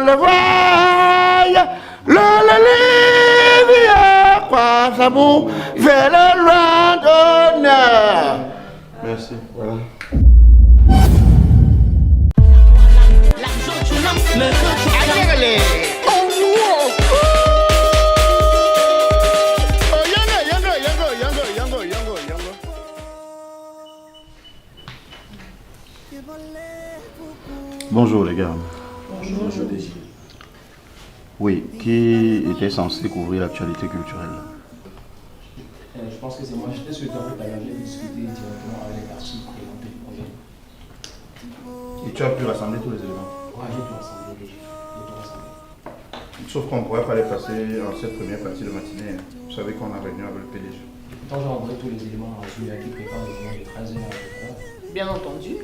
le voie, l'Olivia croise l'amour vers le loin d'honneur. Merci, voilà. Bonjour les gars. Bonjour Désir. Oui, qui était censé couvrir l'actualité culturelle? Je pense que c'est moi. J'étais sur le terrain tout à l'heure, j'ai discuté directement avec les personnes pour présenter le projet. Et tu as pu rassembler tous les éléments? Ouais, j'ai tout rassemblé déjà. Sauf qu'on ne pourrait pas les passer en cette première partie de matinée. Vous savez qu'on a réuni avec le PDG. Pourtant, j'ai envoyé tous les éléments à celui qui prépare le journal de 13h à tout à l'heure. Bien entendu.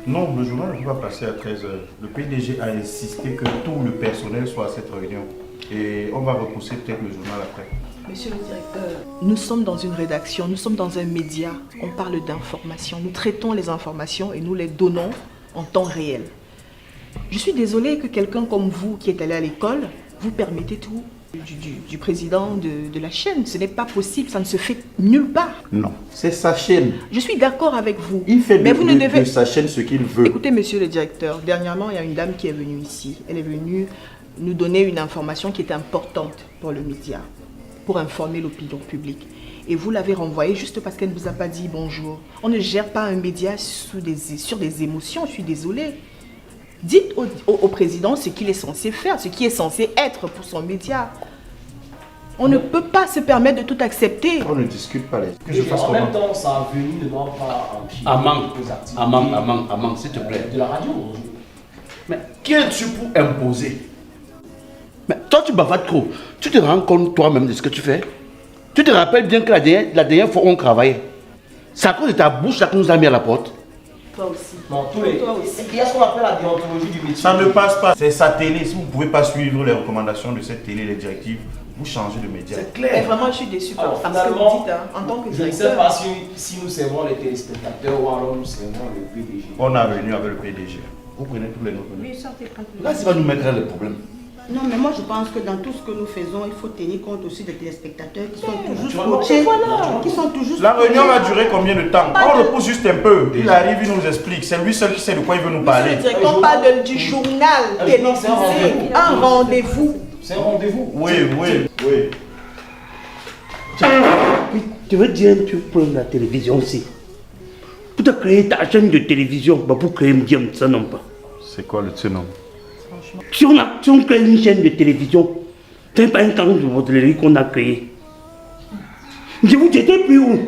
Non, le journal ne peut pas passer à 13h. Le PDG a insisté que tout le personnel soit à cette réunion. Et on va repousser peut-être le journal après. Monsieur le directeur, nous sommes dans une rédaction, nous sommes dans un média. On parle d'informations. Nous traitons les informations et nous les donnons en temps réel. Je suis désolée que quelqu'un comme vous qui est allé à l'école, vous permettez tout du président de la chaîne. Ce n'est pas possible, ça ne se fait nulle part. Non, c'est sa chaîne. Je suis d'accord avec vous. Il fait mais vous ne devez... de sa chaîne ce qu'il veut. Écoutez, monsieur le directeur, dernièrement, il y a une dame qui est venue ici. Elle est venue nous donner une information qui est importante pour le média, pour informer l'opinion publique. Et vous l'avez renvoyée juste parce qu'elle ne vous a pas dit bonjour. On ne gère pas un média sur des émotions, je suis désolée. Dites au président ce qu'il est censé faire, ce qui est censé être pour son média. On ne peut pas se permettre de tout accepter. On ne discute pas les... Que je fasse en même temps, sa venue ne doit pas empirer aux activités. Amang, s'il te plaît. De la radio. Mais qui es-tu pour imposer? Mais toi, tu bavardes trop. Tu te rends compte toi-même de ce que tu fais? Tu te rappelles bien que la dernière fois on travaillait, c'est à cause de ta bouche là qu'on nous a mis à la porte. Toi aussi. Non, tous les... Toi aussi. Il y a ce qu'on appelle la déontologie du métier. Ça ne passe pas. C'est sa télé. Si vous ne pouvez pas suivre les recommandations de cette télé, les directives, vous changez de média. C'est Mais clair. vraiment, je suis déçue par ce que Finalement, vous dites en tant que je ne sais directeur. pas si nous servons les téléspectateurs ou alors nous servons le PDG. On a réuni avec le PDG. Vous prenez tous les notes. Oui, sortez tranquille. Là, ça va nous mettre dans le problème. Non, mais moi je pense que dans tout ce que nous faisons, il faut tenir compte aussi des téléspectateurs qui sont toujours Naturellement. scotchés, Voilà. qui sont toujours La réunion va scotchés. durer combien de temps? On repousse juste un peu. Il arrive, il nous explique. C'est lui seul qui sait de quoi il veut nous Monsieur parler. le directeur, on parle du journal Non, c'est un télévisé, rendez-vous. un rendez-vous. C'est un rendez-vous. Oui. Tu veux dire que tu prends la télévision aussi. Pour te créer ta chaîne de télévision, pour créer un game, ça non pas. C'est quoi le tien nom? Si on crée une chaîne de télévision, c'est pas un temps de hôtellerie qu'on a créé. Je vous étais plus où?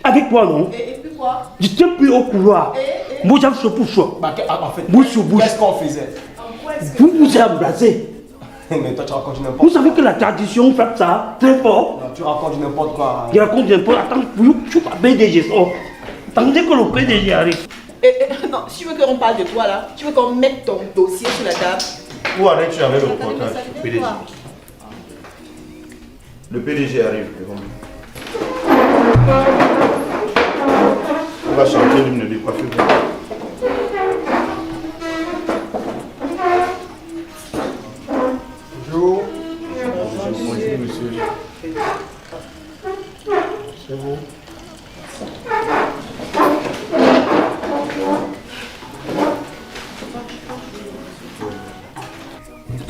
Avec quoi non? Et puis quoi? J'étais plus au couloir. Moi j'avais ce pour choix. En fait, Bouche sur bouche. qu'est-ce qu'on faisait? Vous vous êtes embrassé. Mais toi tu racontes n'importe Vous quoi. savez que la tradition frappe ça très fort. Tu racontes n'importe quoi. Je raconte un peu, attends, tu vas PDG sort. Attendez que le PDG arrive. Non, si tu veux qu'on parle de toi là, tu veux qu'on mette ton dossier sur la table. Où allais-tu avec le reportage? PDG. Le PDG arrive. On va changer l'hymne des coiffures. Bonjour. Bonjour, monsieur. C'est vous.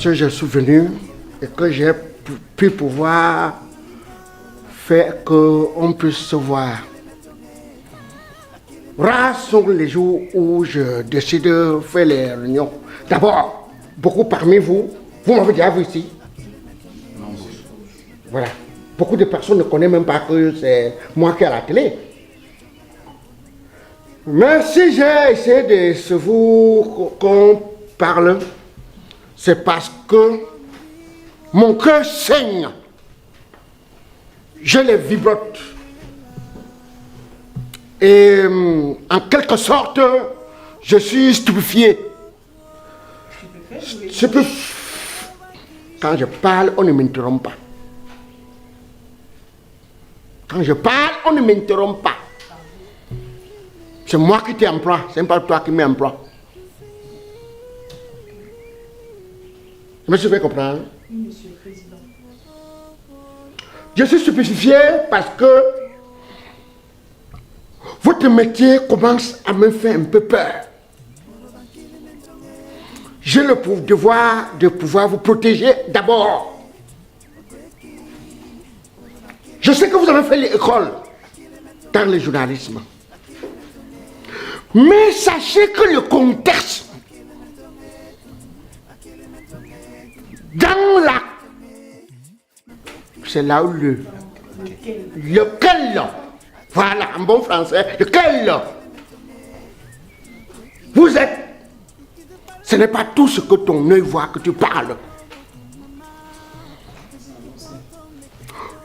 Que j'ai souvenu et que j'ai pu pouvoir faire qu'on puisse se voir. Rares sont les jours où je décide de faire les réunions. D'abord, beaucoup parmi vous, vous m'avez déjà vu ici. Voilà. Beaucoup de personnes ne connaissent même pas que c'est moi qui ai à la télé. Mais si j'ai essayé de se vous qu'on parle, c'est parce que mon cœur saigne. Je les vibrote. Et en quelque sorte, je suis stupéfié. Quand je parle, on ne m'interrompt pas. Quand je parle, on ne m'interrompt pas. C'est moi qui t'emploie, c'est pas toi qui m'emploie. Je me suis fait comprendre. Oui, Monsieur le Président. Je suis stupéfié parce que votre métier commence à me faire un peu peur. J'ai le devoir de pouvoir vous protéger d'abord. Je sais que vous avez fait l'école dans le journalisme. Mais sachez que le contexte dans la... C'est là où lequel, voilà, en bon français, lequel vous êtes, ce n'est pas tout ce que ton œil voit que tu parles.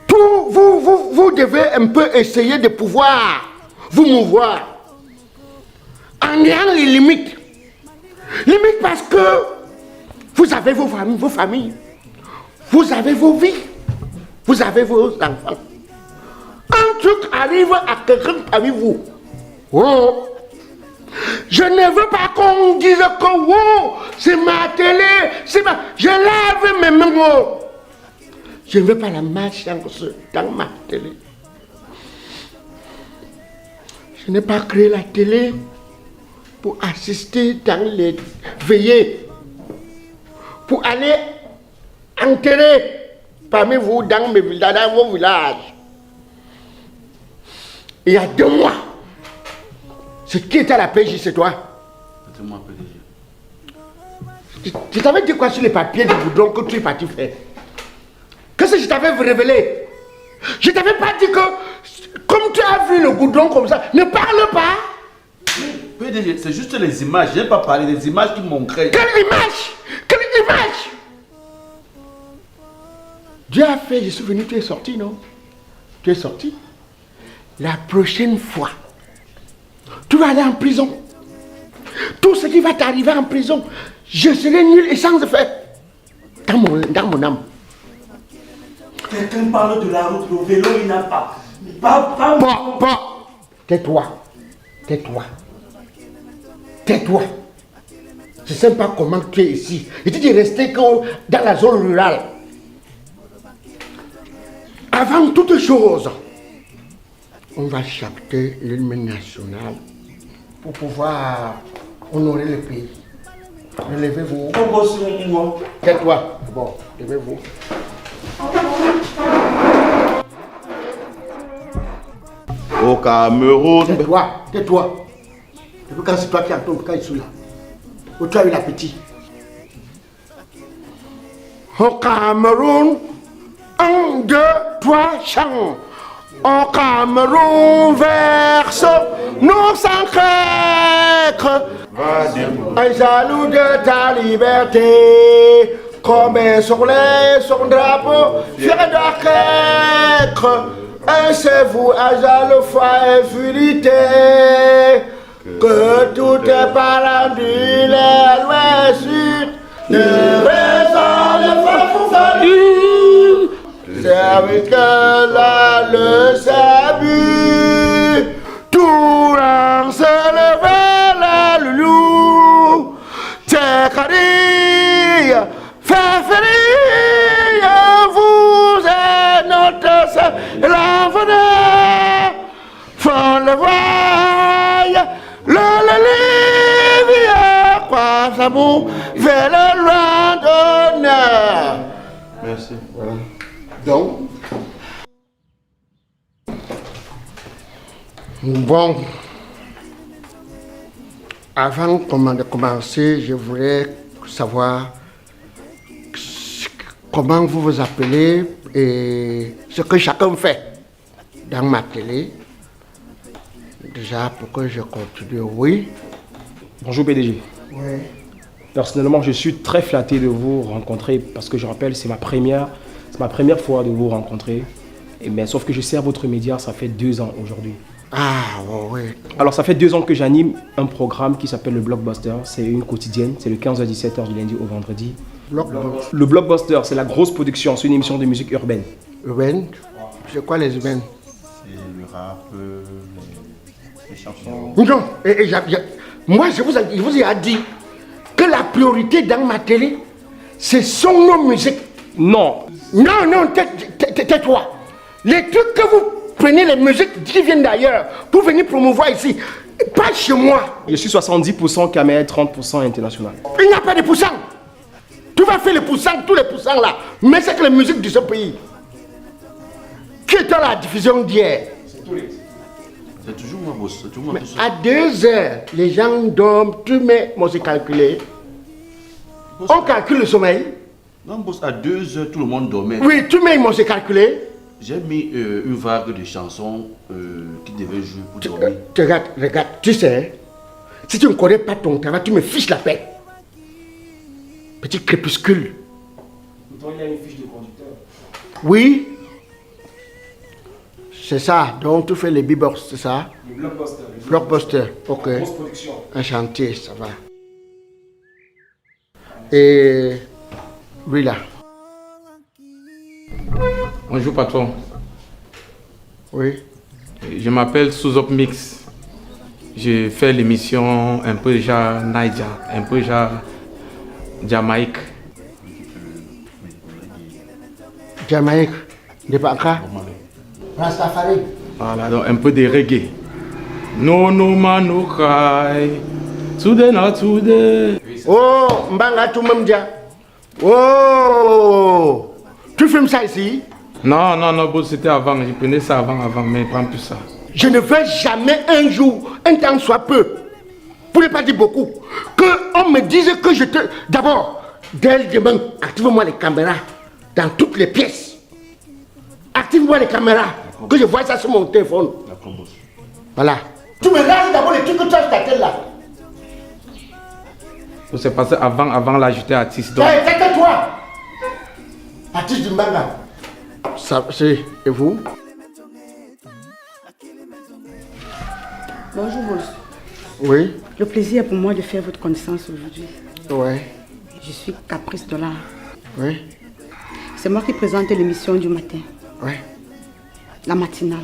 Tout, vous devez un peu essayer de pouvoir vous mouvoir en ayant les limites. Limites parce que vous avez vos familles, vous avez vos vies, vous avez vos enfants. Un truc arrive à quelqu'un parmi vous. Oh. Je ne veux pas qu'on dise que oh, c'est ma télé, c'est ma... Je lave mes mains. Oh. Je ne veux pas la malchance dans ma télé. Je n'ai pas créé la télé pour assister dans les veillées, pour aller enterrer parmi vous dans vos villages. Il y a 2 mois, c'est qui était à la PJ, c'est toi? C'est moi, PDG. Je t'avais dit quoi sur les papiers du goudron que tu es parti faire? Qu'est-ce que je t'avais révélé? Je t'avais pas dit que, comme tu as vu le goudron comme ça, ne parle pas. PDG, c'est juste les images. Je n'ai pas parlé des images qui m'ont créé. Quelle image? Quelle image? Dieu a fait, je suis venu, tu es sorti, non? Tu es sorti. La prochaine fois, tu vas aller en prison. Tout ce qui va t'arriver en prison, je serai nul et sans effet. Dans mon âme. Quelqu'un parle de la route, le vélo, il n'a pas. Bon. Tais-toi. Tais-toi. Tais-toi. Je ne sais pas comment tu es ici. Et tu es resté dans la zone rurale. Avant toute chose, on va capter l'hymne national pour pouvoir honorer le pays. Levez-vous. Tais-toi. Bon, levez-vous. Au Cameroun. Tais-toi. Depuis quand c'est toi qui entends, quand ils sont là. Où tu as eu l'appétit. Au Cameroun, 1, 2, 3, chant. Au Cameroun, verse nos sacrés. Un jaloux de ta liberté. Comme un soleil, son drapeau, fier d'arcêtre. Un c'est vous, à la foi infinité. Que tout est parent du l'ouest sud. De raison de farfouille. C'est avec là le salut. Tout en se lever la loulou. T'es carré. Vous êtes notre seul l'avenir. Font le voile, le livre, quoi ça vous fait le loin d'honneur. Merci. Voilà. Donc, bon, avant de commencer, je voudrais savoir comment vous vous appelez et ce que chacun fait dans ma télé. Déjà, pour que je continue, oui. Bonjour PDG. Oui. Personnellement, je suis très flatté de vous rencontrer parce que je rappelle, c'est ma première fois de vous rencontrer. Mais sauf que je sers votre média, ça fait 2 ans aujourd'hui. Ah, oui. Alors, ça fait 2 ans que j'anime un programme qui s'appelle le Blockbuster. C'est une quotidienne, c'est le 15 à 17h du lundi au vendredi. Le Blockbuster, c'est la grosse production, c'est une émission de musique urbaine. Urbaine? C'est quoi les urbaines? C'est le rap, les chansons. Non, moi je vous ai dit que la priorité dans ma télé, Ce sont nos musiques. Non. Non, non, tais-toi. Les trucs que vous prenez, les musiques qui viennent d'ailleurs, pour venir promouvoir ici, pas chez moi. Je suis 70% Camer, 30% international. Il n'y a pas de pourcent. Tu vas faire les pourcents, tous les pourcents là. Mais c'est que la musique de ce pays. Qui est dans la diffusion d'hier? C'est toujours moi, boss. C'est toujours moi tout seul. À 2 heures, les gens dorment. Tu mets, moi c'est calculé. On calcule le sommeil. Non, boss, à 2 heures, tout le monde dormait. Oui, tu mets, moi c'est calculé. J'ai mis une vague de chansons qui devaient jouer pour dormir. Regarde, tu sais, si tu ne connais pas ton travail, tu me fiches la paix. Petit crépuscule. Pourtant, il y a une fiche de conducteur. Oui. C'est ça, donc tu fais les bebop, c'est ça? Le blockbuster. Blockbuster, ok. Grosse production. Un chantier, ça va. Et lui là. Bonjour patron, Oui. je m'appelle Souzop Mix. Je fais l'émission un peu genre Naija, un peu genre Jamaïque. Jamaïque. De Baka. Rastafari. Voilà, donc un peu de reggae. No no mano kai, today not today. Oh, Mbanga Tumamdia. Oh, tu filmes ça ici? Non, non, non, bon, c'était avant, je prenais ça avant, mais prends plus ça. Je ne veux jamais un jour, un temps soit peu, pour ne pas dire beaucoup, qu'on me dise que je te... D'abord, dès le demain, active-moi les caméras dans toutes les pièces. Active-moi les caméras, que je vois ça sur mon téléphone. D'accord, boss. Voilà. Tu me rases d'abord les trucs que tu as sur ta tête là. Donc c'est passé avant là, j'étais artiste. Donc... Tais-toi! Artiste du Mbanga. Ça, c'est... Et vous? Bonjour, boss. Oui. Le plaisir est pour moi de faire votre connaissance aujourd'hui. Ouais. Je suis Caprice Dollar. Oui. C'est moi qui présente l'émission du matin, Oui. la matinale.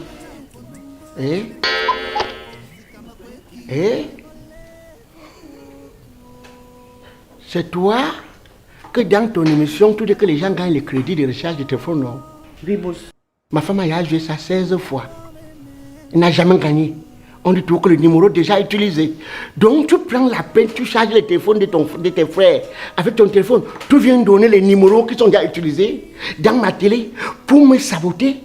Et c'est toi que dans ton émission, tu dis que les gens gagnent le crédit de recharge de téléphone, non? Oui, boss. Ma femme a joué ça 16 fois. Elle n'a jamais gagné. On dit toujours que le numéro est déjà utilisé. Donc tu prends la peine, tu charges le téléphone de tes frères. Avec ton téléphone, tu viens donner les numéros qui sont déjà utilisés dans ma télé pour me saboter.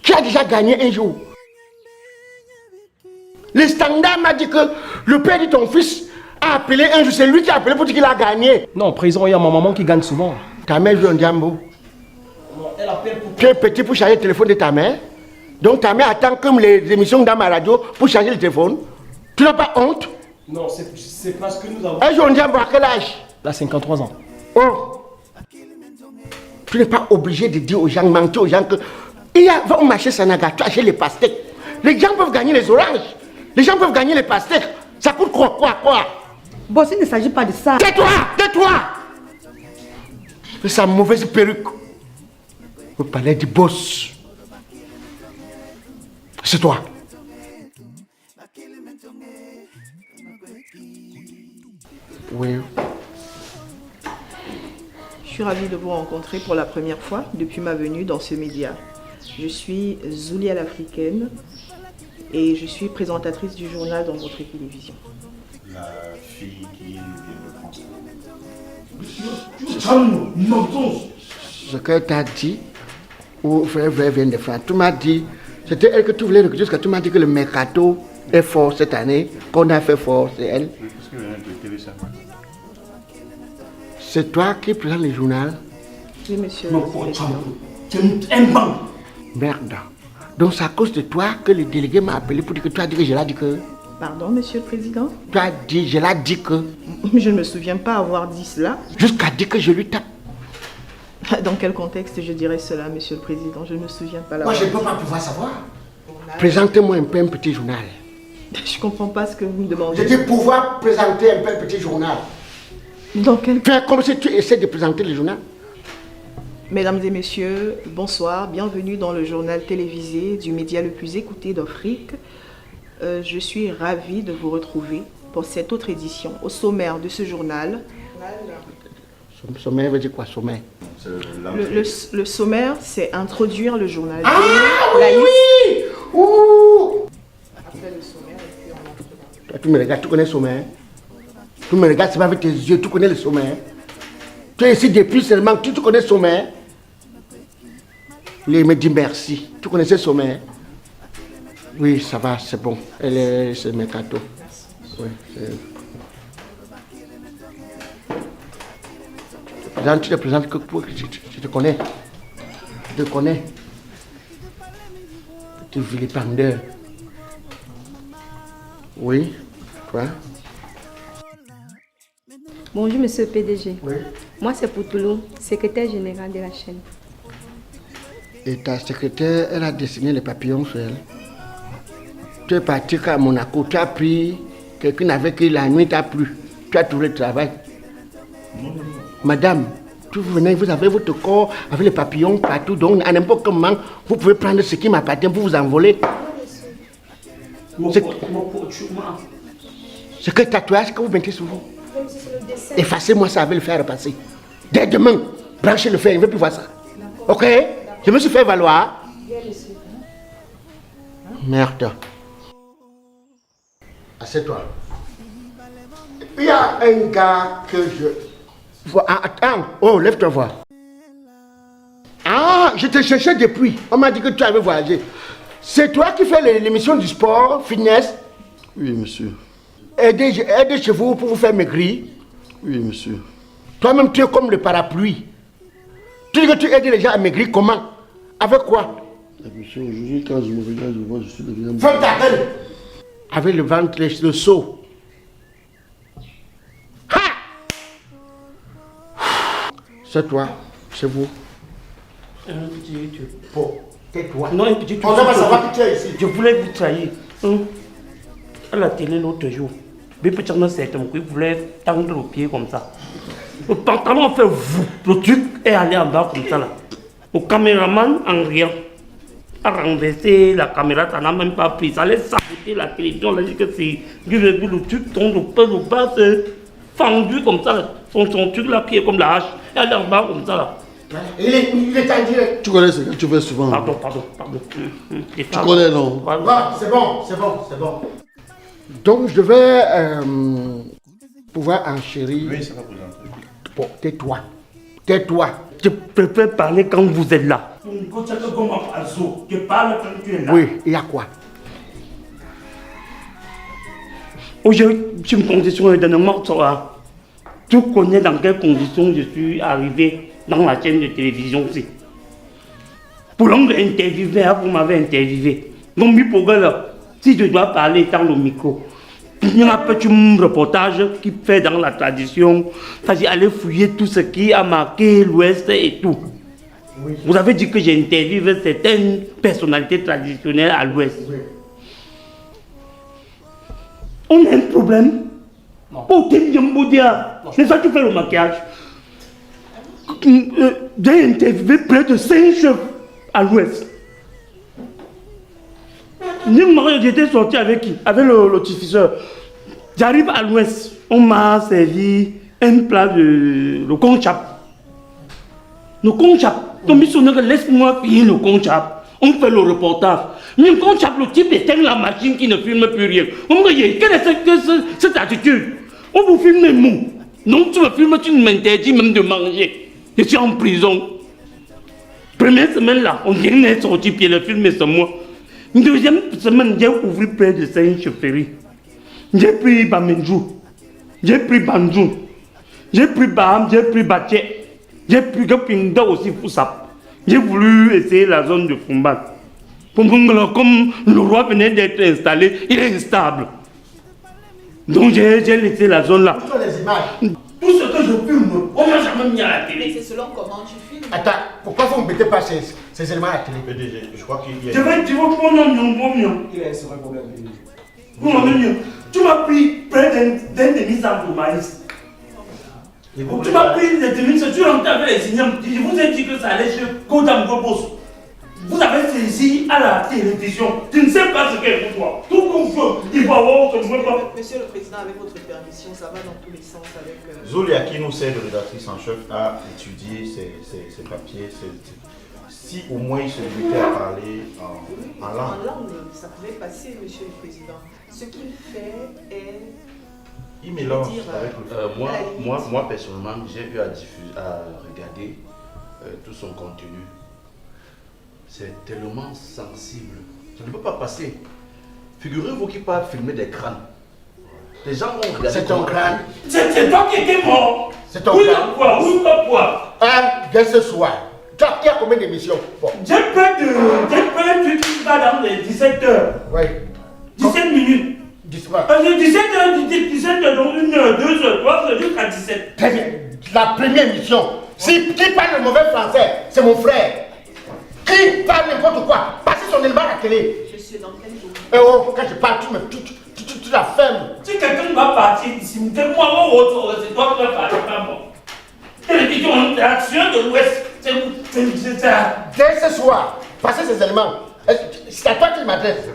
Qui a déjà gagné un jour? Le standard m'a dit que le père de ton fils a appelé un jour. C'est lui qui a appelé pour dire qu'il a gagné. Non, président, il y a ma maman qui gagne souvent. Ta mère joue un diambo. Elle appelle pour... Tu es petit pour charger le téléphone de ta mère. Donc ta mère attend comme les émissions dans ma radio pour charger le téléphone. Tu n'as pas honte? Non, c'est parce que nous avons... Un jour on diambo à quel âge? Là, 53 ans. Oh. Tu n'es pas obligé de dire aux gens, mentir aux gens que... Va au marché Sanaga, tu achètes les pastèques. Les gens peuvent gagner les oranges. Les gens peuvent gagner les pastèques. Ça coûte quoi? Boss, il ne s'agit pas de ça. Tais-toi! C'est sa mauvaise perruque. Vous parlez du boss. C'est toi. Oui. Je suis ravie de vous rencontrer pour la première fois depuis ma venue dans ce média. Je suis Zulia l'Africaine et je suis présentatrice du journal dans votre télévision. La fille qui vient de France. Ce qu'elle t'a dit, ou frère vient de France, tu m'as dit, c'était elle que tu voulais recruter, parce que tu m'as dit que le mercato est fort cette année, qu'on a fait fort, c'est elle. Qu'est-ce que vient de télécharger? C'est toi qui présente le journal? Oui, monsieur. Non, le président. c'est un banc. Merde. Donc c'est à cause de toi que le délégué m'a appelé pour dire que tu as dit que je l'ai dit que... Pardon, monsieur le président? Tu as dit, je l'ai dit que... Je ne me souviens pas avoir dit cela. Jusqu'à dire que je lui tape. Dans quel contexte je dirais cela, monsieur le président? Je ne me souviens pas Moi l'avoir je ne peux pas pouvoir savoir. Présentez-moi un peu un petit journal. Je ne comprends pas ce que vous me Je demandez. dis pouvoir présenter un peu un petit journal. Dans quel... Faire comme si tu essaies de présenter le journal. Mesdames et messieurs, bonsoir, bienvenue dans le journal télévisé du média le plus écouté d'Afrique. Je suis ravie de vous retrouver pour cette autre édition. Au sommaire de ce journal, Sommaire veut dire quoi, sommaire? Le sommaire, c'est introduire le journal. Ah La liste. oui! Ouh! Après le sommaire, et puis on entre dans Toi, tu me regardes, tu connais le sommaire? Tu me regardes, c'est pas avec tes yeux, tu connais le sommaire? Tu es ici depuis seulement, tu connais le sommaire? Il me dit merci. Tu connaissais le sommaire? Oui, ça va, c'est bon. C'est Mercato. Oui, c'est... Tu te présentes que je te connais. Je te connais. Petit vilipendeur. Oui, toi? Bonjour, monsieur le PDG. Oui. Moi, c'est Poutoulou, secrétaire général de la chaîne. Et ta secrétaire, elle a dessiné les papillons sur elle. Tu es parti à Monaco, tu as pris quelqu'un avec qui la nuit t'a plu. Tu as trouvé le travail. Madame, vous venez, vous avez votre corps avec les papillons partout. Donc, à n'importe quel moment, vous pouvez prendre ce qui m'appartient pour vous envoler. C'est que tatouage que vous mettez sur vous. Effacez-moi ça avec le fer repasser. Dès demain, branchez le fer, je ne veux plus voir ça. Ok? Je me suis fait valoir. Merde. Assieds-toi. Il y a un gars que je... Attends, oh, lève-toi voir. Ah, je te cherchais depuis. On m'a dit que tu avais voyagé. C'est toi qui fais l'émission du sport, fitness? Oui, monsieur. Aidez chez vous pour vous faire maigrir? Oui, monsieur. Toi-même, tu es comme le parapluie. Tu dis que tu aides les gens à maigrir comment? Avec quoi? Monsieur, aujourd'hui, quand je me regarde, je vois, je suis devenu... Ferme ta gueule! Avec le ventre, le seau. Ha! C'est toi, c'est vous. Un petit Dieu. Bon, tais-toi. Non, un petit Dieu. On va savoir qui tu es ici. Je voulais vous trahir. À la télé l'autre jour, mais peut-être c'est un qui voulait tendre le pied comme ça. Le pantalon fait vous, le truc est allé en bas comme ça là. Le caméraman en riant a renversé la caméra, ça n'a même pas pris. Ça allait saboter la télévision. On a dit que c'est le truc tombe, le bas fendu comme ça. Son truc là qui est comme la hache, elle est en bas comme ça là. Il est en direct. Tu connais ce que tu fais souvent. Pardon. Tu connais, non? C'est bon. Donc je vais pouvoir enchérir. Oui, ça va présenter. Bon, tais-toi. Je préfère parler quand vous êtes là. Je parle quand tu es là. Oui, il y a quoi? Aujourd'hui, je suis en condition de dernièrement, tu connais dans quelles conditions je suis arrivé dans la chaîne de télévision aussi. Pour l'interviewer, vous m'avez interviewé. Donc, si je dois parler dans le micro, il y a un petit reportage qui fait dans la tradition, c'est-à-dire aller fouiller tout ce qui a marqué l'Ouest et tout. Oui. Vous avez dit que j'ai interviewé certaines personnalités traditionnelles à l'Ouest. Oui. On a un problème. Non. Oh, t'es bien beau dire. C'est ça que tu fais le maquillage. J'ai interviewé près de 5 chefs à l'Ouest. J'étais sorti avec qui? Avec le diffuseur. J'arrive à l'Ouest. On m'a servi un plat de le conchap. Le conchap. Donc, laisse-moi finir le conchap. On fait le reportage. Mais le conchap, le type éteint la machine qui ne filme plus rien. On me dit, quelle est cette attitude? On vous filme mou. Non, tu me filmes, tu m'interdis même de manger. Je suis en prison. Première semaine là, on vient d'être sorti, puis le film est sur moi. Une deuxième semaine, j'ai ouvert près de 5 chaufferies. J'ai pris Bamenjou, j'ai pris Banjou, j'ai pris Baham, j'ai pris Baché, j'ai pris Gapinda aussi Foussap. J'ai voulu essayer la zone de Fumbat. Comme le roi venait d'être installé, il est instable. Donc j'ai laissé la zone là. Où sont les images? Tout ce que je filme, on m'a jamais mis à la télé. C'est selon comment tu filmes. Attends, pourquoi vous ne mettez pas ces éléments à la télé? PDG, je crois qu'il y a... Je vais dire mon nom. Il est sur un problème. Vous m'avez mis. Tu m'as pris près d'un demi-sac de maïs. Tu m'as pris les demi-sacs, tu rentres avec les signaux. Je vous ai dit que ça allait chez Kodam Gobos. Vous avez saisi à la télévision. Tu ne sais pas ce qu'elle vous doit. Tout qu'on veut, il faut avoir ce que Monsieur le Président, avec votre permission, ça va dans tous les sens avec... Zulia, qui nous sert de rédactrice en chef, a étudié ces papiers. Si au moins il se limitait à parler en langue. En langue, ça pouvait passer, Monsieur le Président. Ce qu'il fait est... Il mélange avec le moi, personnellement, j'ai eu à regarder tout son contenu. C'est tellement sensible. Ça ne peut pas passer. Figurez-vous qu'il peut filmer des crânes. Les gens vont regarder. C'est ton crâne. C'est toi qui étais mort. C'est ton crâne. Oui, quoi. Dès ce soir. Toi, il y a combien d'émissions? J'ai peur un truc qui va dans les 17 heures. Oui. 17 minutes. 17 heures, 17 heures, donc 1 heure, 2 heures, 3 heures, jusqu'à 17. Très bien. La première émission. Qui parle le mauvais français, c'est mon frère. Qui parle n'importe quoi, passez son élément à la télé. Monsieur, dans quel jour? Quand je parle, tu la fermes. Si quelqu'un va partir ici, c'est moi ou autre, c'est toi qui vas partir, pas moi. Télévision, action de l'Ouest, c'est ça. Dès ce soir, passez ces éléments. C'est à toi qu'il m'adresse.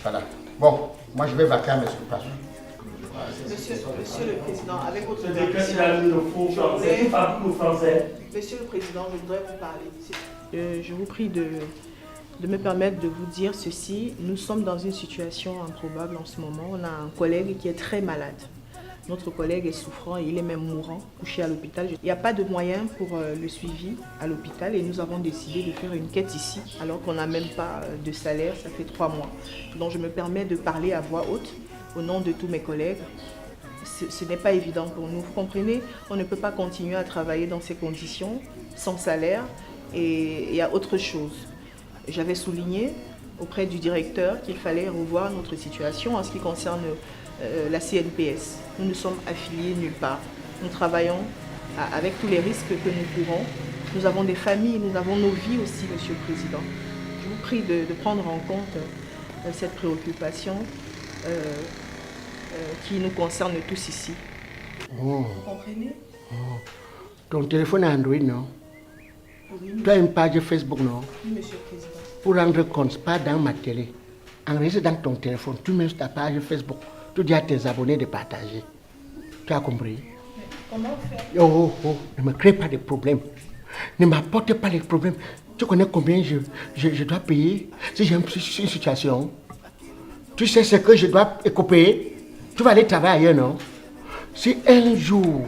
Voilà. Bon, moi je vais vaquer à mes occupations. Monsieur le Président, avec votre permission, Monsieur le Président, je voudrais vous parler. Je vous prie de me permettre de vous dire ceci. Nous sommes dans une situation improbable en ce moment. On a un collègue qui est très malade. Notre collègue est souffrant et il est même mourant, couché à l'hôpital. Il n'y a pas de moyens pour le suivi à l'hôpital et nous avons décidé de faire une quête ici alors qu'on n'a même pas de salaire, ça fait 3 mois. Donc je me permets de parler à voix haute au nom de tous mes collègues. Ce n'est pas évident pour nous, vous comprenez? On ne peut pas continuer à travailler dans ces conditions, sans salaire, et il y a autre chose. J'avais souligné auprès du directeur qu'il fallait revoir notre situation en ce qui concerne la CNPS. Nous ne sommes affiliés nulle part. Nous travaillons avec tous les risques que nous courons. Nous avons des familles, nous avons nos vies aussi, Monsieur le Président. Je vous prie de prendre en compte cette préoccupation qui nous concerne tous ici. Vous comprenez? Ton téléphone est Android, non? Oui. Tu as une page Facebook, non? Oui, Monsieur le Président. Pour rendre compte, pas dans ma télé. Enregistre dans ton téléphone, tu mets sur ta page Facebook. Tu dis à tes abonnés de partager. Tu as compris? Mais comment faire? Ne me crée pas de problèmes. Ne m'apporte pas les problèmes. Tu connais combien je dois payer si j'ai une situation? Tu sais ce que je dois écoper? Tu vas aller travailler ailleurs, non? Si un jour,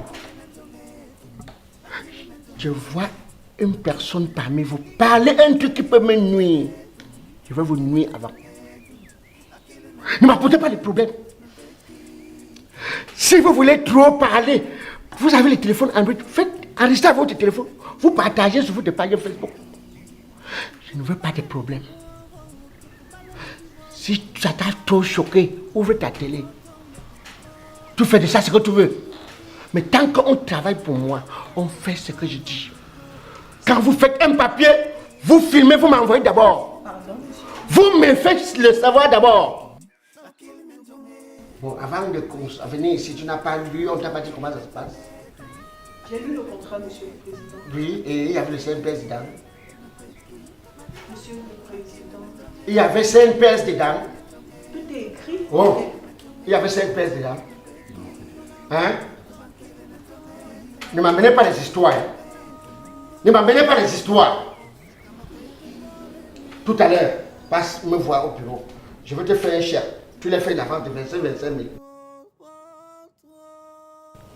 je vois une personne parmi vous parler un truc qui peut me nuire, je vais vous nuire avant. Ne m'apportez pas de problèmes. Si vous voulez trop parler, vous avez le téléphone Android, enregistrez votre téléphone, vous partagez sur votre page Facebook. Je ne veux pas de problèmes. Si ça t'a trop choqué, ouvre ta télé. Tu fais de ça ce que tu veux. Mais tant qu'on travaille pour moi, on fait ce que je dis. Quand vous faites un papier, vous filmez, vous m'envoyez d'abord. Vous me faites le savoir d'abord. Bon, avant de venir ici, tu n'as pas lu, on t'a pas dit comment ça se passe. J'ai lu le contrat, Monsieur le Président. Oui, et il y avait le CNPS dedans. Monsieur le Président. Il y avait CNPS dedans. Tout est écrit. Oh, il y avait CNPS dedans. Hein? Ne m'amenez pas les histoires. Ne m'amenez pas les histoires. Tout à l'heure, passe me voir au bureau. Je veux te faire un chèque. Tu l'as fait d'avance de 25 000.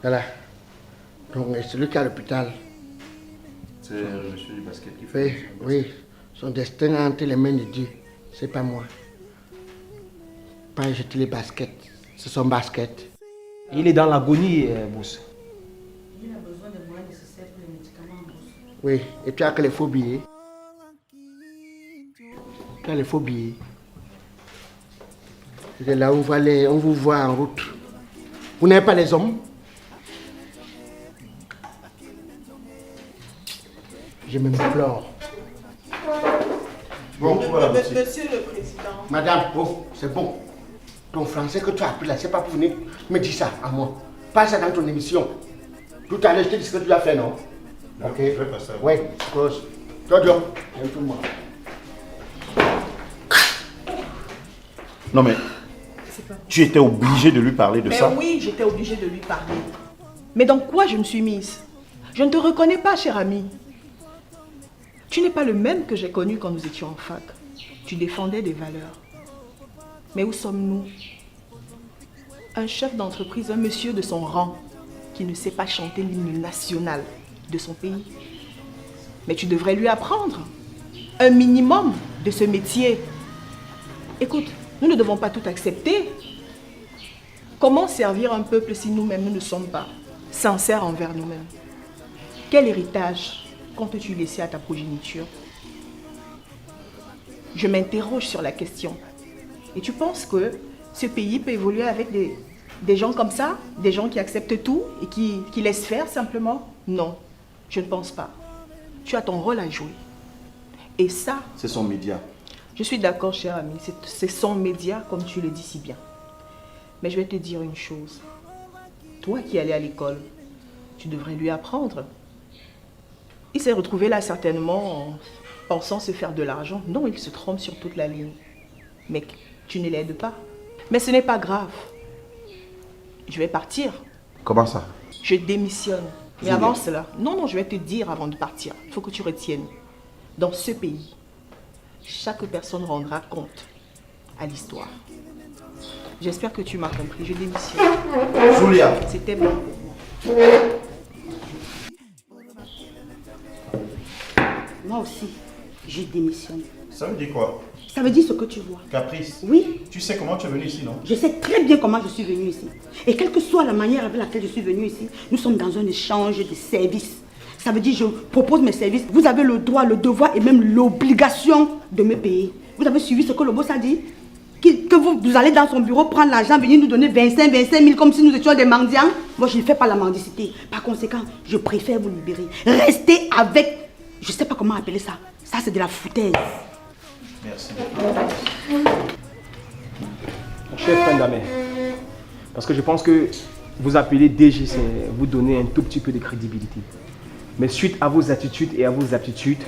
Voilà. Donc, celui qui est à l'hôpital. C'est monsieur du basket qui fait. Oui. Son destin entre les mains de Dieu. C'est pas moi. Pas jeter les baskets. C'est son basket. Il est dans l'agonie, Boss. Il a besoin de moyens nécessaires pour les médicaments, Boss. Oui, et tu as que les faux billets. Tu as les faux billets. C'est là où on vous voit en route. Vous n'avez pas les hommes? Je m'implore. Bon, voilà, Monsieur le Président. Madame, oh, c'est bon. Ton français que tu as appris là, c'est pas pour venir me dire ça à moi. Pas ça dans ton émission. Tout à l'heure, je t'ai dit ce que tu as fait, non? Ok. Je vais passer. Oui, close. Toi, viens tout le monde. Non mais, tu étais obligé de lui parler de ça. Mais oui, j'étais obligée de lui parler. Mais dans quoi je me suis mise? Je ne te reconnais pas, cher ami. Tu n'es pas le même que j'ai connu quand nous étions en fac. Tu défendais des valeurs. Mais où sommes-nous? Un chef d'entreprise, un monsieur de son rang, qui ne sait pas chanter l'hymne national de son pays. Mais tu devrais lui apprendre un minimum de ce métier. Écoute, nous ne devons pas tout accepter. Comment servir un peuple si nous-mêmes nous ne sommes pas sincères envers nous-mêmes? Quel héritage comptes-tu laisser à ta progéniture? Je m'interroge sur la question. Et tu penses que ce pays peut évoluer avec des gens comme ça? Des gens qui acceptent tout et qui laissent faire simplement? Non, je ne pense pas. Tu as ton rôle à jouer. Et ça... C'est son média. Je suis d'accord, cher ami. C'est son média, comme tu le dis si bien. Mais je vais te dire une chose. Toi qui allais à l'école, tu devrais lui apprendre. Il s'est retrouvé là certainement en pensant se faire de l'argent. Non, il se trompe sur toute la ligne. Mais tu ne l'aides pas. Mais ce n'est pas grave. Je vais partir. Comment ça? Je démissionne. Mais avant cela, non, je vais te dire avant de partir. Il faut que tu retiennes. Dans ce pays, chaque personne rendra compte à l'histoire. J'espère que tu m'as compris. Je démissionne. Julia. C'était bon. Moi aussi, je démissionne. Ça veut dire quoi? Ça veut dire ce que tu vois. Caprice. Oui. Tu sais comment tu es venu ici, non? Je sais très bien comment je suis venue ici. Et quelle que soit la manière avec laquelle je suis venue ici, nous sommes dans un échange de services. Ça veut dire que je propose mes services. Vous avez le droit, le devoir et même l'obligation de me payer. Vous avez suivi ce que le boss a dit? Que vous allez dans son bureau prendre l'argent, venir nous donner 25 000 comme si nous étions des mendiants. Moi, je ne fais pas la mendicité. Par conséquent, je préfère vous libérer. Restez avec... Je ne sais pas comment appeler ça. Ça, c'est de la foutaise. Merci. Mon cher frère Damé, parce que je pense que vous appeler DG, c'est vous donner un tout petit peu de crédibilité. Mais suite à vos attitudes et à vos aptitudes,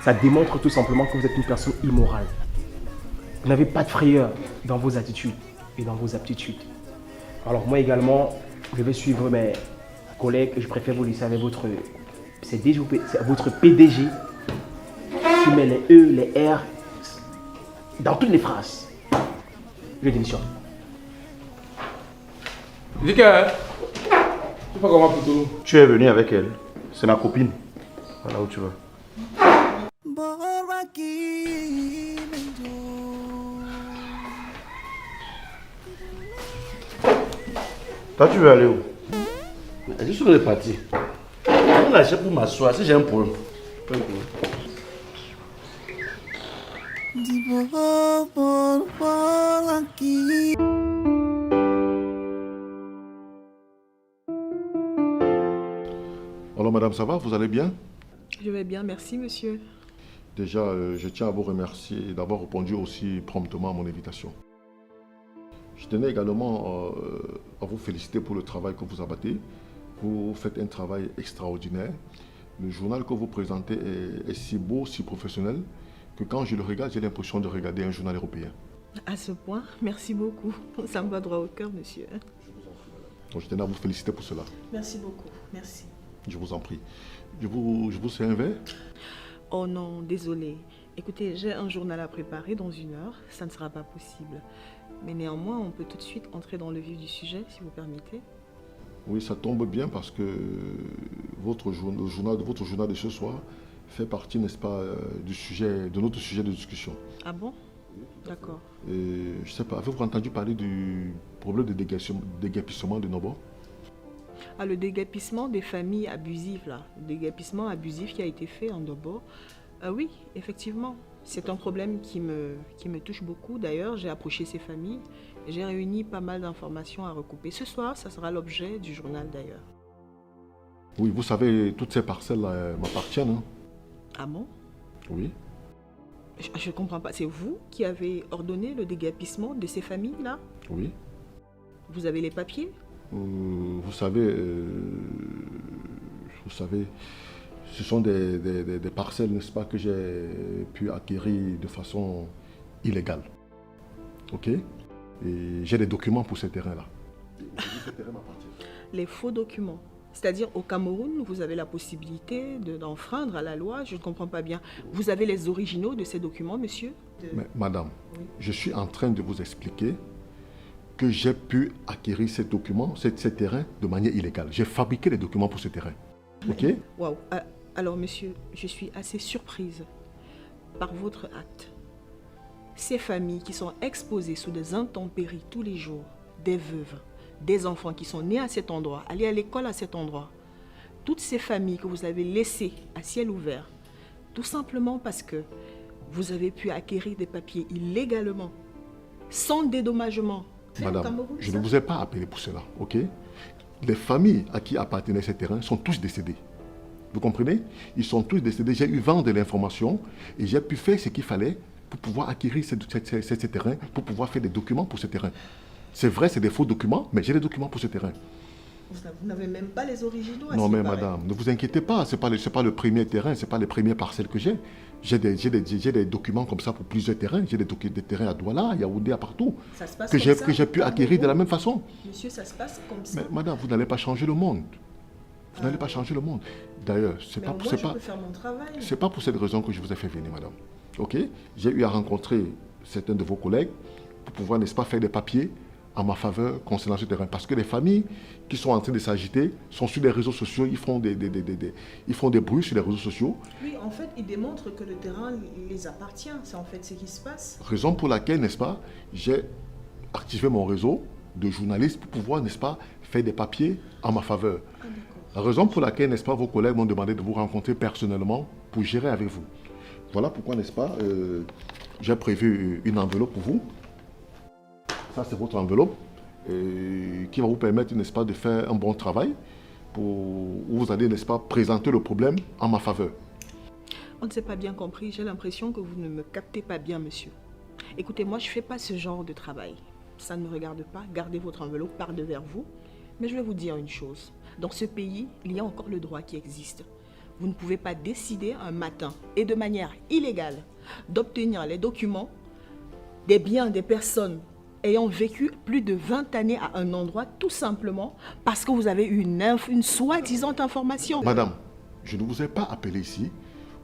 ça démontre tout simplement que vous êtes une personne immorale. Vous n'avez pas de frayeur dans vos attitudes et dans vos aptitudes. Alors moi également, je vais suivre mes collègues et je préfère vous laisser avec votre PDG qui met les E, les R dans toutes les phrases. Je démissionne. Dis que... Tu fais comment plutôt? Tu es venu avec elle. C'est ma copine. Voilà où tu vas. Toi, tu veux aller où? Je suis dans les parties. Je lâche pour m'asseoir si j'ai un problème. Pas de problème. Alors madame, ça va? Vous allez bien? Je vais bien, merci monsieur. Déjà, je tiens à vous remercier d'avoir répondu aussi promptement à mon invitation. Je tenais également à vous féliciter pour le travail que vous abattez. Vous faites un travail extraordinaire. Le journal que vous présentez est si beau, si professionnel, que quand je le regarde, j'ai l'impression de regarder un journal européen. À ce point, merci beaucoup. Ça me va droit au cœur, monsieur. Donc je tenais à vous féliciter pour cela. Merci beaucoup, merci. Je vous en prie. Je vous sers un verre? Oh non, désolé. Écoutez, j'ai un journal à préparer dans 1 heure. Ça ne sera pas possible. Mais néanmoins, on peut tout de suite entrer dans le vif du sujet, si vous permettez. Oui, ça tombe bien parce que votre journal de ce soir fait partie, n'est-ce pas, de notre sujet de discussion. Ah bon? D'accord. Et je ne sais pas, avez-vous entendu parler du problème de déguerpissement de Nobo? Ah, le déguerpissement des familles abusives, là. Le déguerpissement abusif qui a été fait en Nobo. Oui, effectivement. C'est un problème qui me touche beaucoup. D'ailleurs, j'ai approché ces familles et j'ai réuni pas mal d'informations à recouper. Ce soir, ça sera l'objet du journal d'ailleurs. Oui, vous savez, toutes ces parcelles m'appartiennent. Hein? Ah bon? Oui. Je ne comprends pas. C'est vous qui avez ordonné le déguerpissement de ces familles-là? Oui. Vous avez les papiers? Vous savez, ce sont des parcelles, n'est-ce pas, que j'ai pu acquérir de façon illégale. Ok? Et j'ai des documents pour ce terrain-là. Ce terrain m'appartient. Les faux documents. C'est-à-dire au Cameroun, vous avez la possibilité d'enfreindre à la loi. Je ne comprends pas bien. Vous avez les originaux de ces documents, monsieur? Mais, madame, je suis en train de vous expliquer que j'ai pu acquérir ces documents, ces terrains de manière illégale. J'ai fabriqué les documents pour ce terrain. Ok? Waouh. Alors, monsieur, je suis assez surprise par votre acte. Ces familles qui sont exposées sous des intempéries tous les jours, des veuves, des enfants qui sont nés à cet endroit, allés à l'école à cet endroit, toutes ces familles que vous avez laissées à ciel ouvert, tout simplement parce que vous avez pu acquérir des papiers illégalement, sans dédommagement. Madame, je ne vous ai pas appelé pour cela, ok? Les familles à qui appartenaient ces terrains sont tous décédés. Vous comprenez? Ils sont tous décédés. J'ai eu vent de l'information et j'ai pu faire ce qu'il fallait pour pouvoir acquérir ces terrains, pour pouvoir faire des documents pour ce terrain. C'est vrai, c'est des faux documents, mais j'ai des documents pour ce terrain. Vous n'avez même pas les originaux à Non, mais séparer. madame, ne vous inquiétez pas, ce n'est pas le premier terrain, ce n'est pas les premières parcelles que j'ai. J'ai des documents comme ça pour plusieurs terrains. J'ai des terrains à Douala, à Yaoundé, à partout, Ça se passe que comme ça, j'ai pu acquérir de la même façon. Monsieur, ça se passe comme ça. Mais madame, vous n'allez pas changer le monde. Vous n'allez pas changer le monde. D'ailleurs, Mais au moins, je peux faire mon travail. c'est pas pour cette raison que je vous ai fait venir, madame. Ok? J'ai eu à rencontrer certains de vos collègues pour pouvoir, n'est-ce pas, faire des papiers en ma faveur concernant ce terrain. Parce que les familles qui sont en train de s'agiter sont sur les réseaux sociaux, ils font des bruits sur les réseaux sociaux. Oui, en fait, il démontre que le terrain les appartient. C'est en fait ce qui se passe. Raison pour laquelle, n'est-ce pas, j'ai activé mon réseau de journalistes pour pouvoir, n'est-ce pas, faire des papiers en ma faveur. La raison pour laquelle, n'est-ce pas, vos collègues m'ont demandé de vous rencontrer personnellement pour gérer avec vous. Voilà pourquoi, n'est-ce pas, j'ai prévu une enveloppe pour vous. Ça, c'est votre enveloppe qui va vous permettre, n'est-ce pas, de faire un bon travail où vous allez, n'est-ce pas, présenter le problème en ma faveur. On ne s'est pas bien compris. J'ai l'impression que vous ne me captez pas bien, monsieur. Écoutez, moi, je ne fais pas ce genre de travail. Ça ne me regarde pas. Gardez votre enveloppe par devers vous. Mais je vais vous dire une chose. Dans ce pays, il y a encore le droit qui existe. Vous ne pouvez pas décider un matin et de manière illégale d'obtenir les documents des biens des personnes ayant vécu plus de 20 années à un endroit, tout simplement parce que vous avez eu une soi-disant information. Madame, je ne vous ai pas appelé ici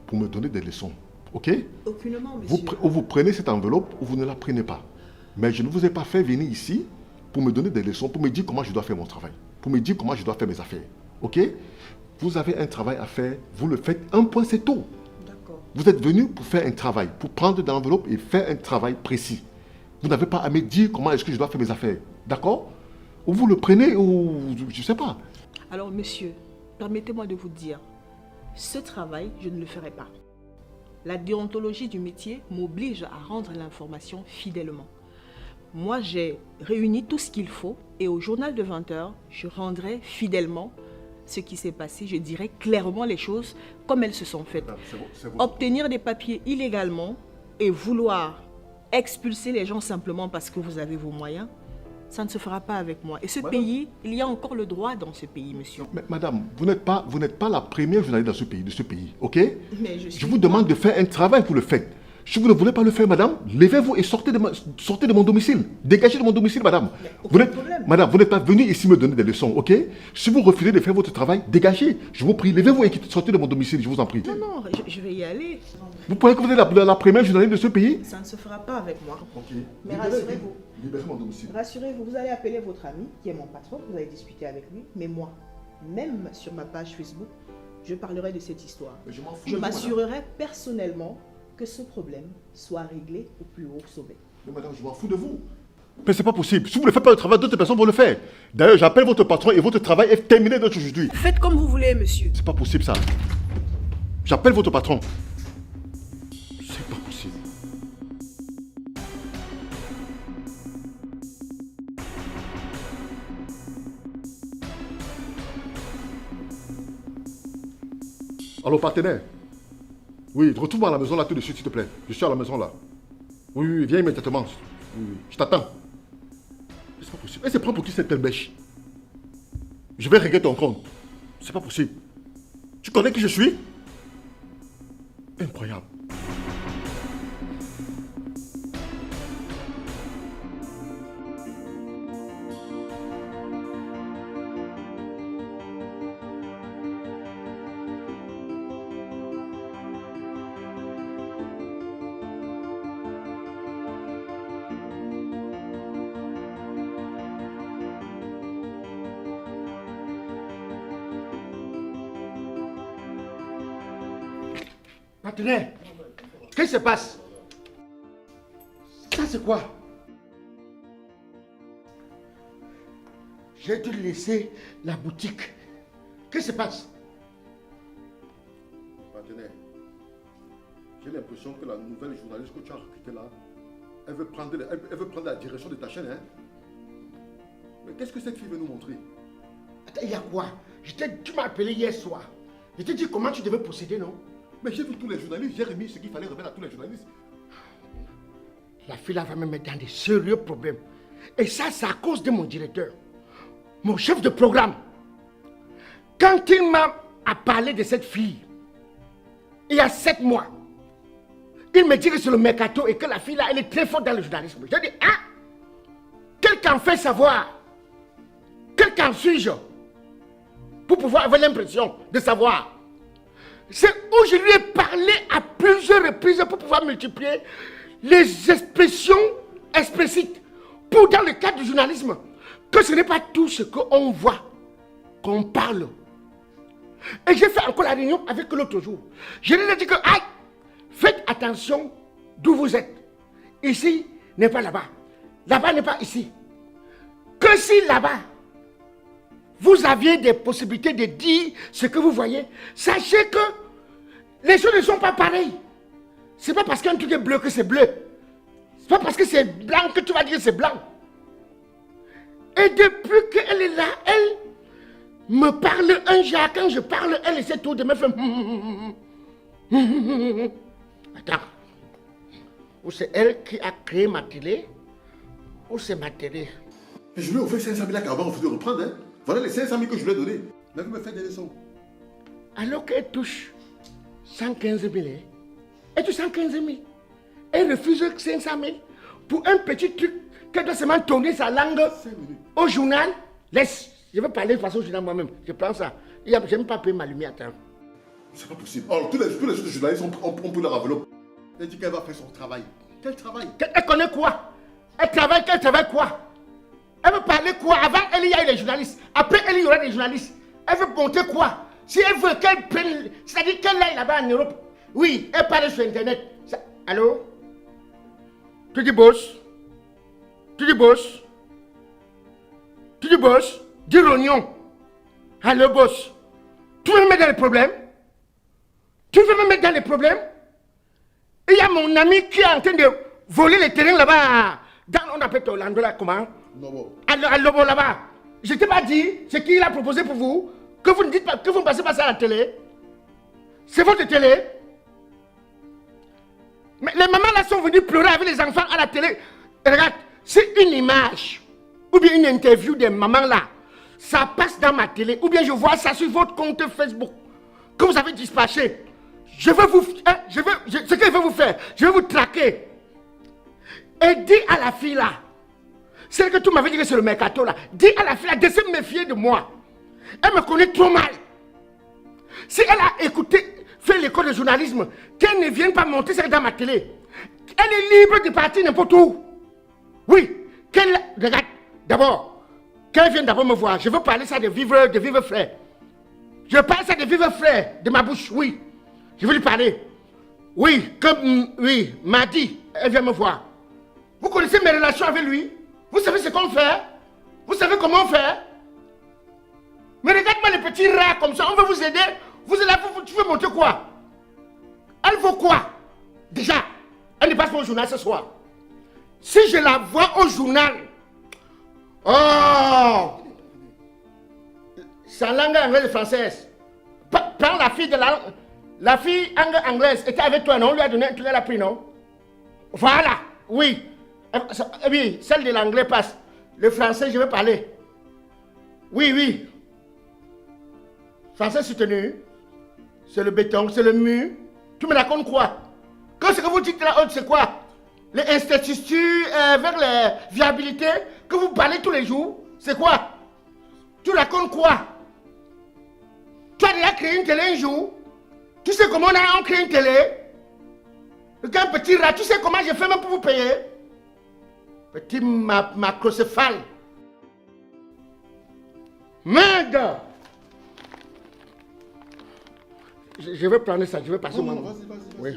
pour me donner des leçons, ok? Aucunement, monsieur. Vous prenez cette enveloppe ou vous ne la prenez pas. Mais je ne vous ai pas fait venir ici pour me donner des leçons, pour me dire comment je dois faire mon travail, pour me dire comment je dois faire mes affaires, ok? Vous avez un travail à faire, vous le faites, un point c'est tout. D'accord. Vous êtes venu pour faire un travail, pour prendre de l'enveloppe et faire un travail précis. Vous n'avez pas à me dire comment est-ce que je dois faire mes affaires, d'accord? Ou vous le prenez ou je ne sais pas. Alors, monsieur, permettez-moi de vous dire, ce travail, je ne le ferai pas. La déontologie du métier m'oblige à rendre l'information fidèlement. Moi, j'ai réuni tout ce qu'il faut et au journal de 20h, je rendrai fidèlement ce qui s'est passé. Je dirai clairement les choses comme elles se sont faites. Obtenir des papiers illégalement et vouloir expulser les gens simplement parce que vous avez vos moyens, ça ne se fera pas avec moi. Et ce pays, il y a encore le droit dans ce pays, monsieur. Mais madame, vous n'êtes pas la première journaliste de ce pays, ok? Mais je vous demande de faire un travail pour le faire. Si vous ne voulez pas le faire, madame, levez-vous et sortez de mon domicile. Dégagez de mon domicile, madame. Madame, vous n'êtes pas venu ici me donner des leçons, ok? Si vous refusez de faire votre travail, dégagez. Je vous prie, levez-vous et sortez de mon domicile, je vous en prie. Non, je vais y aller. Vous croyez que vous êtes la première journaliste de ce pays? Ça ne se fera pas avec moi. Ok. Mais rassurez-vous. Libérez mon domicile. Rassurez-vous, vous allez appeler votre ami, qui est mon patron, vous allez discuter avec lui. Mais moi, même sur ma page Facebook, je parlerai de cette histoire. Je m'assurerai personnellement que ce problème soit réglé au plus haut sommet. Mais madame, je m'en fous de vous. Mais c'est pas possible. Si vous ne faites pas le travail, d'autres personnes vont le faire. D'ailleurs, j'appelle votre patron et votre travail est terminé d'aujourd'hui. Faites comme vous voulez, monsieur. C'est pas possible, ça. J'appelle votre patron. C'est pas possible. Allô, partenaire? Oui, retrouve-moi à la maison là tout de suite, s'il te plaît. Je suis à la maison là. Oui, viens immédiatement. Oui, je t'attends. C'est pas possible. Elle se prend pour qui cette bêche? Je vais régler ton compte. C'est pas possible. Tu connais qui je suis? Incroyable. Partenaire, qu'est-ce qui se passe? Ça c'est quoi? J'ai dû laisser la boutique. Qu'est-ce qui se passe? Partenaire, j'ai l'impression que la nouvelle journaliste que tu as recrutée là, elle veut prendre la direction de ta chaîne, hein? Mais qu'est-ce que cette fille veut nous montrer? Attends, il y a quoi? Tu m'as appelé hier soir. Je t'ai dit comment tu devais procéder, non? Mais j'ai vu tous les journalistes, j'ai remis ce qu'il fallait remettre à tous les journalistes. La fille là va me mettre dans des sérieux problèmes. Et ça, c'est à cause de mon directeur. Mon chef de programme. Quand il m'a parlé de cette fille, il y a 7 mois, il me dit que c'est le mercato et que la fille là, elle est très forte dans le journalisme. J'ai dit, ah, quelqu'un fait savoir. Quelqu'un suis-je pour pouvoir avoir l'impression de savoir. C'est où je lui ai parlé à plusieurs reprises pour pouvoir multiplier les expressions explicites pour dans le cadre du journalisme que ce n'est pas tout ce qu'on voit, qu'on parle. Et j'ai fait encore la réunion avec l'autre jour. Je lui ai dit que, aïe, faites attention d'où vous êtes. Ici n'est pas là-bas. Là-bas n'est pas ici. Que si là-bas, vous aviez des possibilités de dire ce que vous voyez, sachez que les choses ne sont pas pareilles. C'est pas parce qu'un truc est bleu que c'est bleu. C'est pas parce que c'est blanc que tu vas dire que c'est blanc. Et depuis qu'elle est là, elle me parle un genre. Quand je parle, elle essaie tout de me faire. Attends. Ou c'est elle qui a créé ma télé, ou c'est ma télé. Mais je lui ai offert 500 000 là qu'avant on faisait reprendre, hein. Voilà les 500 000 que je lui ai donnés. Mais vous me faites des leçons. Alors qu'elle touche 115 000, hein? Elle touche 115 000. Elle refuse 500 000 pour un petit truc qu'elle doit seulement tourner sa langue au journal. Laisse, je vais parler de façon au journal moi-même. Je prends ça. Je n'ai même pas payé ma lumière. Attends. C'est pas possible. Alors tous les autres journalistes ont pris leur enveloppe. Elle dit qu'elle va faire son travail. Quel travail? Elle connaît quoi? Elle travaille quoi? Elle veut parler quoi? Avant, elle y a eu les journalistes. Après, elle y aura des journalistes. Elle veut monter quoi? Si elle veut qu'elle prenne... C'est-à-dire qu'elle aille là-bas en Europe. Oui, elle parle sur Internet. Allô? Tu dis boss? Tu dis boss? Tu dis boss? Dis rognon. Allô boss? Tu veux me mettre dans les problèmes? Tu veux me mettre dans les problèmes? Il y a mon ami qui est en train de voler les terrains là-bas. On appelle l'endroit là comment? Lobo. À Lobo là-bas. Je t'ai pas dit ce qu'il a proposé pour vous. Que vous ne dites pas, que vous ne passez pas ça à la télé. C'est votre télé. Mais les mamans là sont venues pleurer avec les enfants à la télé. Et regarde, c'est une image ou bien une interview des mamans là. Ça passe dans ma télé ou bien je vois ça sur votre compte Facebook que vous avez dispatché. Je veux vous... ce que je veux vous faire, je vais vous traquer. Et dis à la fille là, celle que tu m'avais dit que c'est le mercato là, dis à la fille là de se méfier de moi. Elle me connaît trop mal. Si elle a écouté, fait l'école de journalisme, qu'elle ne vienne pas monter ça dans ma télé. Elle est libre de partir n'importe où. Oui, qu'elle... Regarde, d'abord, qu'elle vienne d'abord me voir. Je veux parler ça de vivre frère. Je parle ça de vivre frère, de ma bouche, oui. Je veux lui parler. Oui, oui, mardi, elle vient me voir. Vous connaissez mes relations avec lui? Vous savez ce qu'on fait? Vous savez comment on fait? Mais regarde-moi les petits rats comme ça, on veut vous aider. Vous êtes là, tu veux monter quoi? Elle vaut quoi? Déjà, elle ne passe pas au journal ce soir. Si je la vois au journal, oh! C'est en langue anglaise et française. Prends la fille de la fille anglaise était avec toi, non? On lui a donné, tu l'as pris, non? Voilà, oui. Oui, celle de l'anglais passe. Le français, je vais parler. Oui, oui. Français soutenu. C'est le béton, c'est le mur. Tu me racontes quoi? Que ce que vous dites là, c'est quoi? Les instituts vers les viabilités que vous parlez tous les jours, c'est quoi? Tu racontes quoi? Tu as déjà créé une télé un jour? Tu sais comment on crée une télé? Un petit rat, tu sais comment j'ai fait même pour vous payer? Petit macrocéphale. Merde! Je vais prendre ça, je vais passer Non, moi. vas-y. Oui.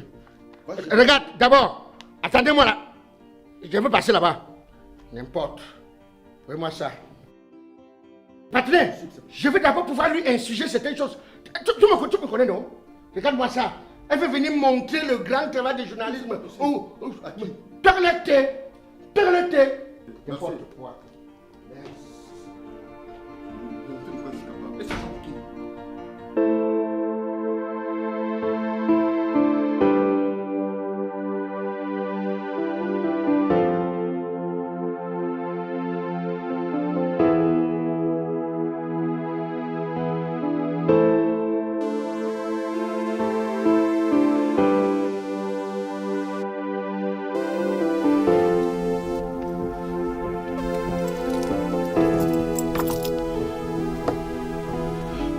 Regarde, d'abord, attendez-moi là. Je vais passer là-bas. N'importe. Fais-moi ça. Partenaire, je vais d'abord pouvoir lui insuger certaines choses. Tu me connais, non? Regarde-moi ça. Elle veut venir montrer le grand travail du journalisme. Terleté. N'importe quoi.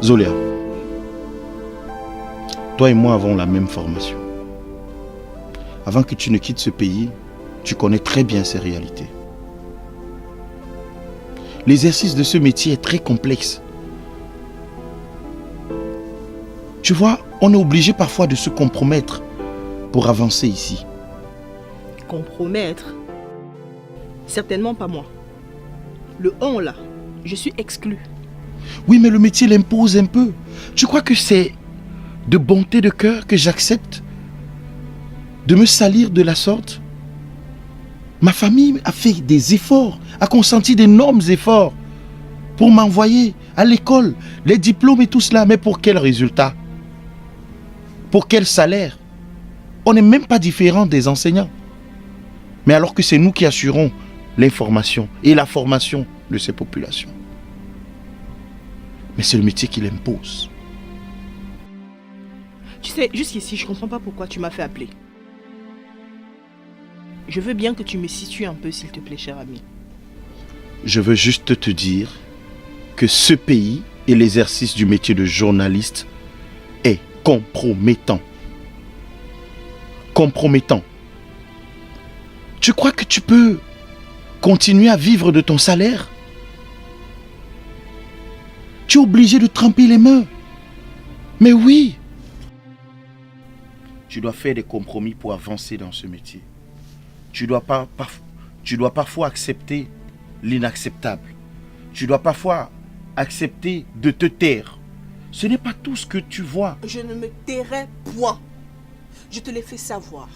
Zolia, toi et moi avons la même formation. Avant que tu ne quittes ce pays, tu connais très bien ces réalités. L'exercice de ce métier est très complexe. Tu vois, on est obligé parfois de se compromettre pour avancer ici. Compromettre? Certainement pas moi. Le on là, je suis exclue. Oui, mais le métier l'impose un peu. Tu crois que c'est de bonté de cœur que j'accepte de me salir de la sorte? Ma famille a fait des efforts, a consenti d'énormes efforts pour m'envoyer à l'école, les diplômes et tout cela. Mais pour quel résultat? Pour quel salaire? On n'est même pas différent des enseignants. Mais alors que c'est nous qui assurons l'information et la formation de ces populations. Mais c'est le métier qui l'impose. Tu sais, jusqu'ici, je comprends pas pourquoi tu m'as fait appeler. Je veux bien que tu me situes un peu, s'il te plaît, cher ami. Je veux juste te dire que ce pays et l'exercice du métier de journaliste est compromettant. Compromettant. Tu crois que tu peux continuer à vivre de ton salaire? Tu es obligé de tremper les mains. Mais oui. Tu dois faire des compromis pour avancer dans ce métier. Tu dois parfois accepter l'inacceptable. Tu dois parfois accepter de te taire. Ce n'est pas tout ce que tu vois. Je ne me tairai point. Je te l'ai fait savoir.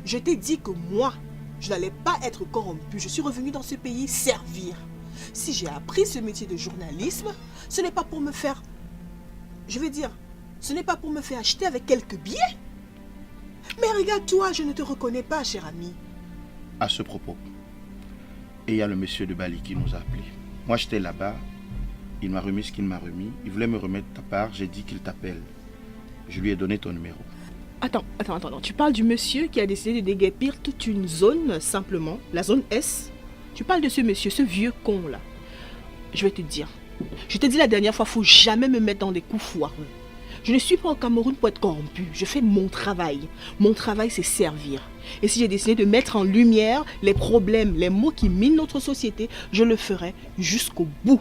Je t'ai dit que moi, je n'allais pas être corrompu. Je suis revenu dans ce pays servir. Si j'ai appris ce métier de journalisme, ce n'est pas pour me faire... Je veux dire, ce n'est pas pour me faire acheter avec quelques billets. Mais regarde-toi, je ne te reconnais pas, cher ami. À ce propos, et il y a le monsieur de Bali qui nous a appelés. Moi, j'étais là-bas. Il m'a remis ce qu'il m'a remis. Il voulait me remettre ta part. J'ai dit qu'il t'appelle. Je lui ai donné ton numéro. Attends. Tu parles du monsieur qui a décidé de déguerpir toute une zone, simplement, la zone S. Tu parles de ce monsieur, ce vieux con là. Je vais te dire. Je t'ai dit la dernière fois, faut jamais me mettre dans des coups foireux. Je ne suis pas au Cameroun pour être corrompu. Je fais mon travail. Mon travail, c'est servir. Et si j'ai décidé de mettre en lumière les problèmes, les maux qui minent notre société, je le ferai jusqu'au bout.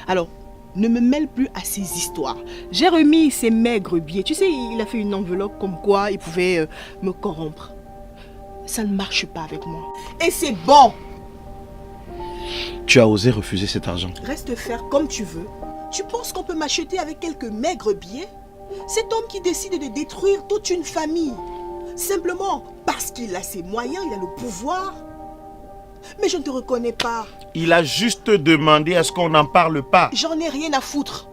Alors, ne me mêle plus à ces histoires. J'ai remis ces maigres billets. Tu sais, il a fait une enveloppe comme quoi il pouvait me corrompre. Ça ne marche pas avec moi. Et c'est bon. Tu as osé refuser cet argent. Reste faire comme tu veux. Tu penses qu'on peut m'acheter avec quelques maigres billets? Cet homme qui décide de détruire toute une famille, simplement parce qu'il a ses moyens, il a le pouvoir. Mais je ne te reconnais pas. Il a juste demandé à ce qu'on n'en parle pas. J'en ai rien à foutre.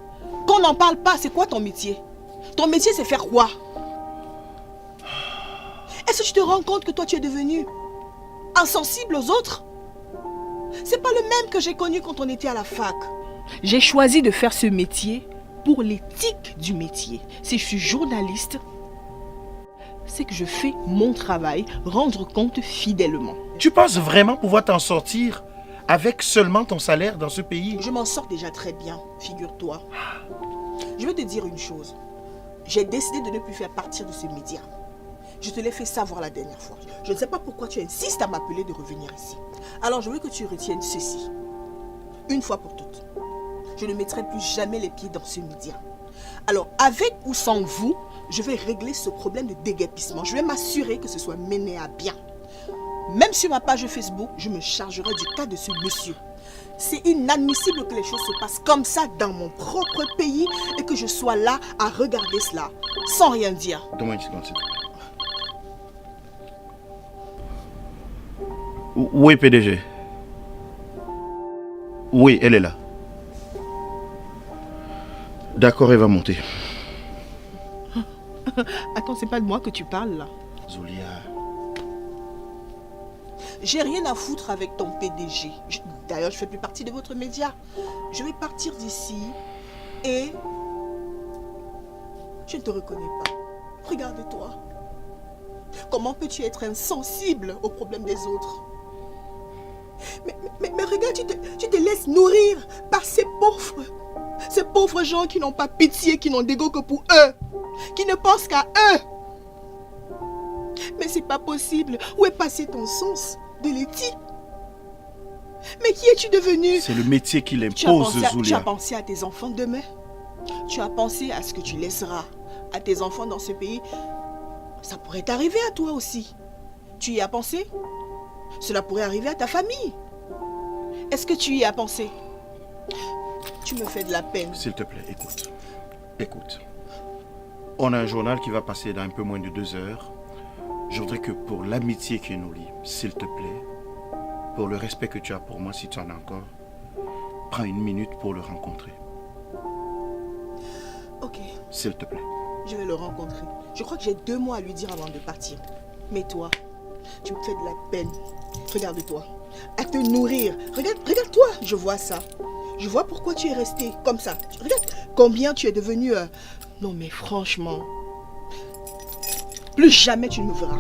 Qu'on n'en parle pas, c'est quoi ton métier? Ton métier, c'est faire quoi? Est-ce que tu te rends compte que toi, tu es devenu insensible aux autres? C'est pas le même que j'ai connu quand on était à la fac. J'ai choisi de faire ce métier pour l'éthique du métier. Si je suis journaliste, c'est que je fais mon travail, rendre compte fidèlement. Tu penses vraiment pouvoir t'en sortir avec seulement ton salaire dans ce pays? Je m'en sors déjà très bien, figure-toi. Je vais te dire une chose. J'ai décidé de ne plus faire partie de ce média. Je te l'ai fait savoir la dernière fois. Je ne sais pas pourquoi tu insistes à m'appeler de revenir ici. Alors je veux que tu retiennes ceci. Une fois pour toutes. Je ne mettrai plus jamais les pieds dans ce média. Alors, avec ou sans vous, je vais régler ce problème de déguerpissement. Je vais m'assurer que ce soit mené à bien. Même sur ma page Facebook, je me chargerai du cas de ce monsieur. C'est inadmissible que les choses se passent comme ça dans mon propre pays et que je sois là à regarder cela sans rien dire. Donne-moi une seconde, s'il te plaît. Où est PDG? Oui, elle est là. D'accord, elle va monter. Attends, c'est pas de moi que tu parles là. Zulia. J'ai rien à foutre avec ton PDG. D'ailleurs, je fais plus partie de votre média. Je vais partir d'ici et je ne te reconnais pas. Regarde-toi. Comment peux-tu être insensible aux problèmes des autres? Mais regarde, tu te laisses nourrir par ces pauvres gens qui n'ont pas pitié, qui n'ont d'ego que pour eux, qui ne pensent qu'à eux. Mais c'est pas possible. Où est passé ton sens de Letty? Mais qui es-tu devenu? C'est le métier qui l'impose, Zulia. Tu as pensé à tes enfants demain? Tu as pensé à ce que tu laisseras à tes enfants dans ce pays? Ça pourrait t'arriver à toi aussi. Tu y as pensé? Cela pourrait arriver à ta famille. Est-ce que tu y as pensé? Tu me fais de la peine. S'il te plaît, écoute. Écoute. On a un journal qui va passer dans un peu moins de 2 heures. Je voudrais que pour l'amitié qui nous lie, s'il te plaît, pour le respect que tu as pour moi, si tu en as encore, prends 1 minute pour le rencontrer. Ok. S'il te plaît. Je vais le rencontrer. Je crois que j'ai 2 mois à lui dire avant de partir. Mais toi, tu me fais de la peine. Regarde-toi. À te nourrir. Regarde-toi. Je vois ça. Je vois pourquoi tu es resté comme ça. Regarde combien tu es devenu... Non mais franchement... Plus jamais tu ne me verras.